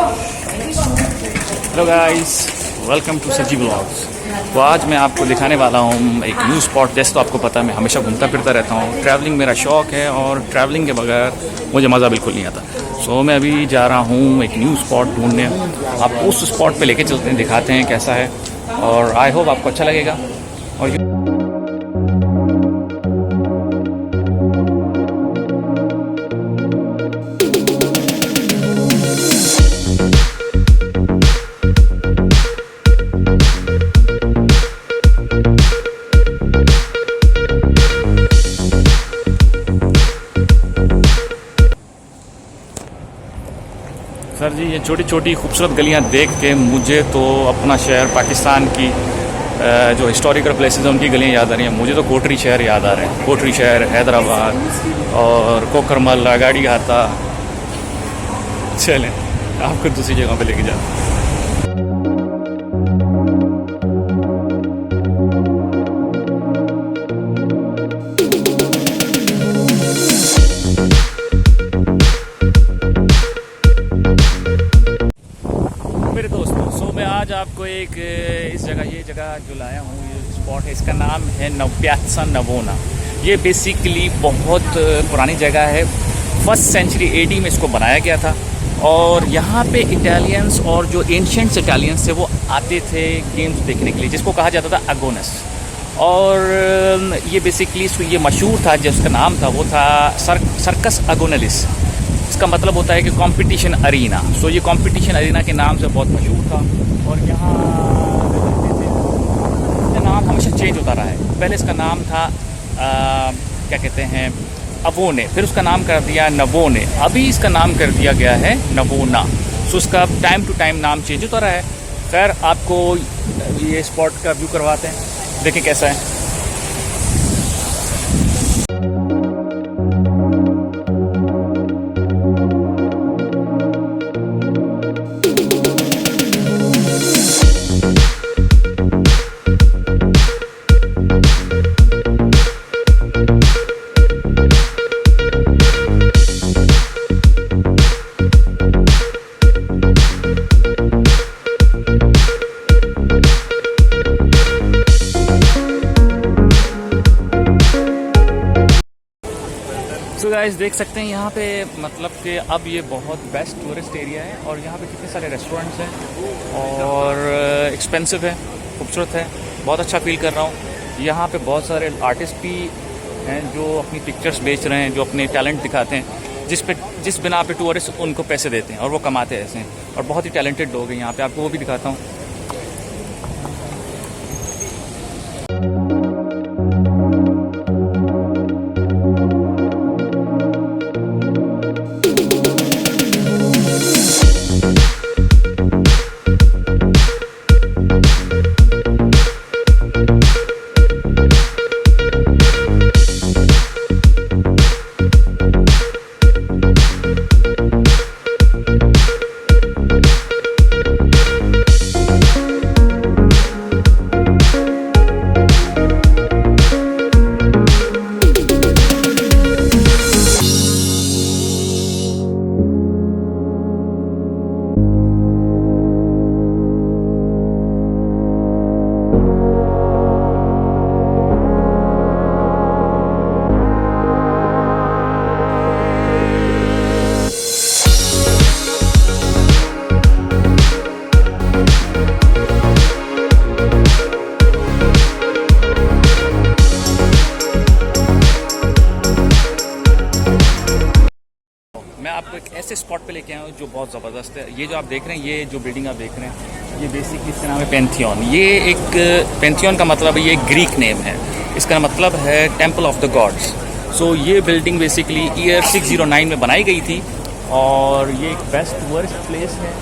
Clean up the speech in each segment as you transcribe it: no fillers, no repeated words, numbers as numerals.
Hello guys, welcome to सजी blogs. तो आज मैं आपको दिखाने वाला हूँ एक न्यू स्पॉट। जैसे तो आपको पता है मैं हमेशा घूमता फिरता रहता हूँ, ट्रैवलिंग मेरा शौक़ है और ट्रैवलिंग के बगैर मुझे मज़ा बिल्कुल नहीं आता। सो मैं अभी जा रहा हूँ एक न्यू स्पॉट ढूंढने। आपको उस स्पॉट पे लेके चलते हैं, दिखाते हैं कैसा है और आई होप आपको अच्छा लगेगा। और सर जी, ये छोटी छोटी खूबसूरत गलियां देख के मुझे तो अपना शहर पाकिस्तान की जो हिस्टोरिकल प्लेसेस हैं उनकी गलियां याद आ रही हैं। मुझे तो कोटरी शहर याद आ रहे हैं। कोटरी शहर, हैदराबाद और कोकरमल, गाड़ी घाटा। चलें आपको दूसरी जगह पे लेके जाते हैं। मेरे दोस्तों, सो मैं आज आपको एक ये जगह जो लाया हूँ, ये स्पॉट है, इसका नाम है पियाज़्ज़ा नवोना। ये बेसिकली बहुत पुरानी जगह है। 1st सेंचुरी AD में इसको बनाया गया था और यहाँ पे इटालियंस और जो एंशिएंट्स इटालियंस थे वो आते थे गेम्स देखने के लिए, जिसको कहा जाता था अगोनस। और ये बेसिकली ये मशहूर था, जिसका नाम था वो था सर्कस अगोनलिस। इसका मतलब होता है कि कंपटीशन अरीना। सो ये कंपटीशन अरीना के नाम से बहुत मशहूर था और यहाँ इसका नाम हमेशा चेंज होता रहा है। पहले इसका नाम था क्या कहते हैं, अवोने, फिर उसका नाम कर दिया नवोने, अभी इसका नाम कर दिया गया है नवोना। सो उसका टाइम टू टाइम नाम चेंज होता रहा है। खैर, आपको ये स्पॉट का व्यू करवाते हैं, देखें कैसा है। तो गाइस देख सकते हैं यहाँ पे, मतलब कि अब ये बहुत बेस्ट टूरिस्ट एरिया है और यहाँ पे कितने सारे रेस्टोरेंट्स हैं और एक्सपेंसिव है, खूबसूरत है, बहुत अच्छा फील कर रहा हूँ। यहाँ पे बहुत सारे आर्टिस्ट भी हैं जो अपनी पिक्चर्स बेच रहे हैं, जो अपने टैलेंट दिखाते हैं, जिस बिना पे टूरिस्ट उनको पैसे देते हैं और वो कमाते हैं ऐसे। और बहुत ही टैलेंटेड लोग हैं यहाँ पे, आपको वो भी दिखाता हूँ। मैं आपको एक ऐसे स्पॉट पे लेके आया हूँ जो बहुत ज़बरदस्त है। ये जो आप देख रहे हैं, ये जो बिल्डिंग आप देख रहे हैं, ये बेसिकली इसका नाम है पैंथियन। ये एक पैंथियन का मतलब है, ये ग्रीक नेम है, इसका मतलब है टेम्पल ऑफ द गॉड्स। सो ये बिल्डिंग बेसिकली ईयर 609 में बनाई गई थी और ये एक बेस्ट टूरिस्ट प्लेस है।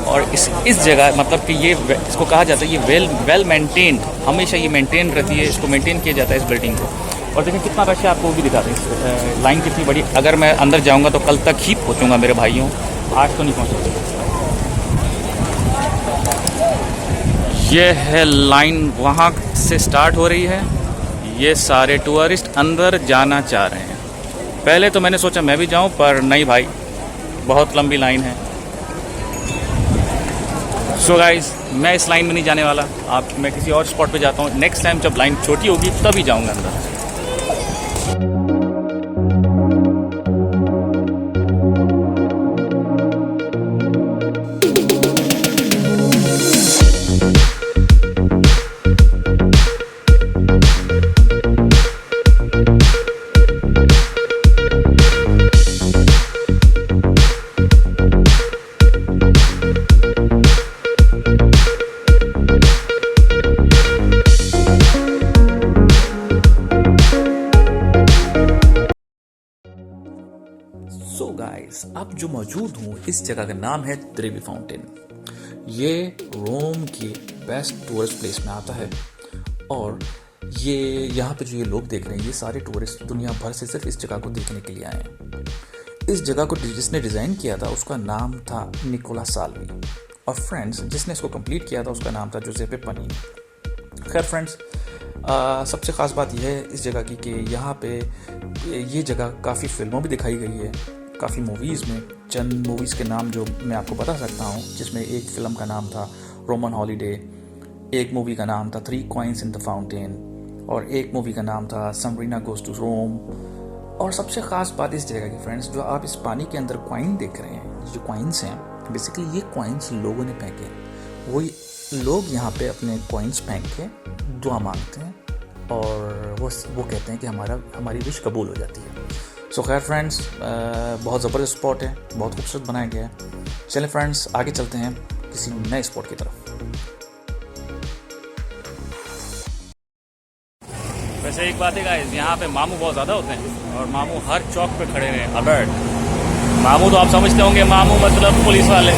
और इस जगह मतलब कि ये इसको कहा जाता है, ये वेल मेंटेन्ड, हमेशा ये मेंटेन रहती है, इसको मेंटेन किया जाता है इस बिल्डिंग को। और देखिए कितना रश है, आपको वो भी दिखाते हैं। लाइन कितनी बड़ी, अगर मैं अंदर जाऊंगा तो कल तक ही पहुंचूंगा मेरे भाइयों, आज तो नहीं पहुंच सकता। ये है लाइन, वहाँ से स्टार्ट हो रही है। ये सारे टूरिस्ट अंदर जाना चाह रहे हैं। पहले तो मैंने सोचा मैं भी जाऊं, पर नहीं भाई, बहुत लंबी लाइन है। सो गाइस, मैं इस लाइन में नहीं जाने वाला। मैं किसी और स्पॉट पे जाता हूँ। नेक्स्ट टाइम जब लाइन छोटी होगी तभी जाऊँगा अंदर। सो गाइस, अब जो मौजूद हूँ इस जगह का नाम है त्रेवी फाउंटेन। ये रोम की बेस्ट टूरिस्ट प्लेस में आता है और ये यहाँ पे जो ये लोग देख रहे हैं ये सारे टूरिस्ट दुनिया भर से सिर्फ इस जगह को देखने के लिए आए हैं। इस जगह को जिसने डिज़ाइन किया था उसका नाम था निकोला साल्वी और फ्रेंड्स जिसने इसको कंप्लीट किया था उसका नाम था जोसेपे पनीनी। खैर फ्रेंड्स, सबसे ख़ास बात यह है इस जगह की कि यहाँ पे ये जगह काफ़ी फिल्मों भी दिखाई गई है, काफ़ी मूवीज़ में। चंद मूवीज़ के नाम जो मैं आपको बता सकता हूँ, जिसमें एक फ़िल्म का नाम था रोमन हॉलीडे, एक मूवी का नाम था 3 कॉइन्स इन द फाउंटेन और एक मूवी का नाम था समरीना गोज़ टू रोम। और सबसे ख़ास बात इस जगह की फ्रेंड्स, जो आप इस पानी के अंदर कॉइन देख रहे हैं, जो कॉइन्स हैं बेसिकली ये कॉइन्स लोगों ने फेंके हैं। वही लोग यहाँ पे अपने कॉइन्स फेंक के दुआ मांगते हैं और वो कहते हैं कि हमारी विश कबूल हो जाती है। सो खैर फ्रेंड्स, बहुत ज़बरदस्त स्पॉट है, बहुत खूबसूरत बनाया गया है। चलें फ्रेंड्स, आगे चलते हैं किसी नए स्पॉट की तरफ। वैसे एक बात है गाइस, यहाँ पे मामू बहुत ज़्यादा होते हैं और मामू हर चौक पे खड़े हैं अलर्ट। मामू तो आप समझते होंगे, मामू मतलब पुलिस वाले।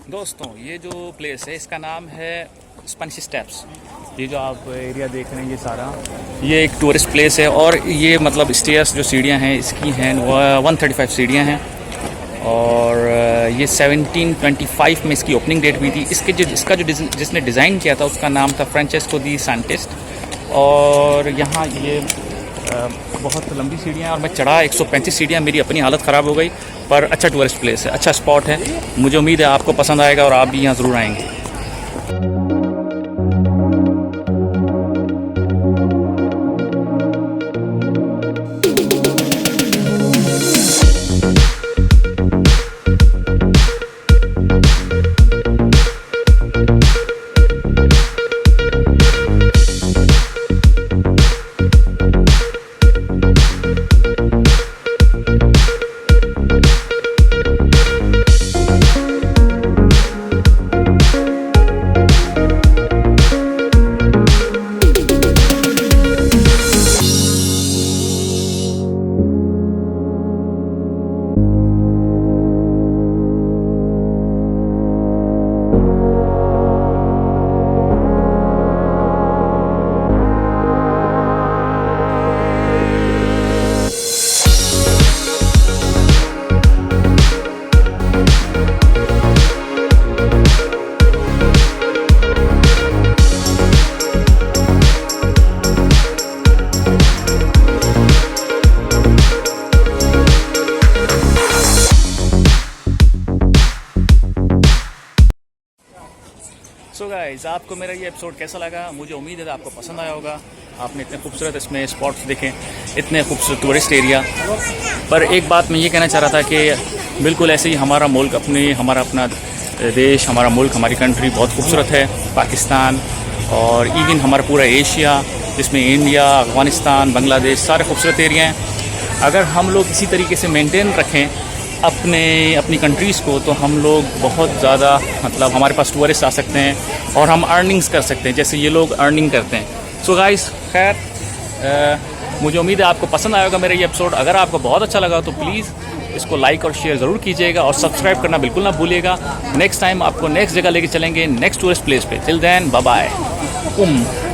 दोस्तों, ये जो प्लेस है इसका नाम है स्पेनिश स्टेप्स। ये जो आप एरिया देख रहे हैं ये सारा, ये एक टूरिस्ट प्लेस है और ये मतलब स्टेयर्स जो सीढ़ियाँ हैं इसकी हैं 135 सीढ़ियाँ हैं और ये 1725 में इसकी ओपनिंग डेट हुई थी। इसका जो जिसने डिज़ाइन किया था उसका नाम था फ्रांचेस्को दी सांटिस्ट। और यहाँ ये बहुत लंबी सीढ़ियाँ और मैं चढ़ा 135 सीढ़ियाँ, मेरी अपनी हालत ख़राब हो गई। पर अच्छा टूरिस्ट प्लेस है, अच्छा स्पॉट है। मुझे उम्मीद है आपको पसंद आएगा और आप भी यहाँ ज़रूर आएंगे। सो गाइस, आपको मेरा ये एपिसोड कैसा लगा? मुझे उम्मीद है आपको पसंद आया होगा। आपने इतने खूबसूरत इसमें स्पॉट्स देखे, इतने खूबसूरत टूरिस्ट एरिया। पर एक बात मैं ये कहना चाह रहा था कि बिल्कुल ऐसे ही हमारा मुल्क हमारा अपना देश, हमारा मुल्क, हमारी कंट्री बहुत खूबसूरत है, पाकिस्तान और इवन हमारा पूरा एशिया, जिसमें इंडिया, अफ़गानिस्तान, बांग्लादेश सारे खूबसूरत एरिया हैं। अगर हम लोग इसी तरीके से मेंटेन रखें अपनी कंट्रीज़ को, तो हम लोग बहुत ज़्यादा मतलब हमारे पास टूरिस्ट आ सकते हैं और हम अर्निंग्स कर सकते हैं जैसे ये लोग अर्निंग करते हैं। सो गाइस, खैर मुझे उम्मीद है आपको पसंद आएगा मेरा ये एपिसोड। अगर आपको बहुत अच्छा लगा तो प्लीज़ इसको लाइक और शेयर ज़रूर कीजिएगा और सब्सक्राइब करना बिल्कुल ना भूलिएगा। नेक्स्ट टाइम आपको नेक्स्ट जगह लेके चलेंगे, नेक्स्ट टूरिस्ट प्लेस पे। Till then, bye bye.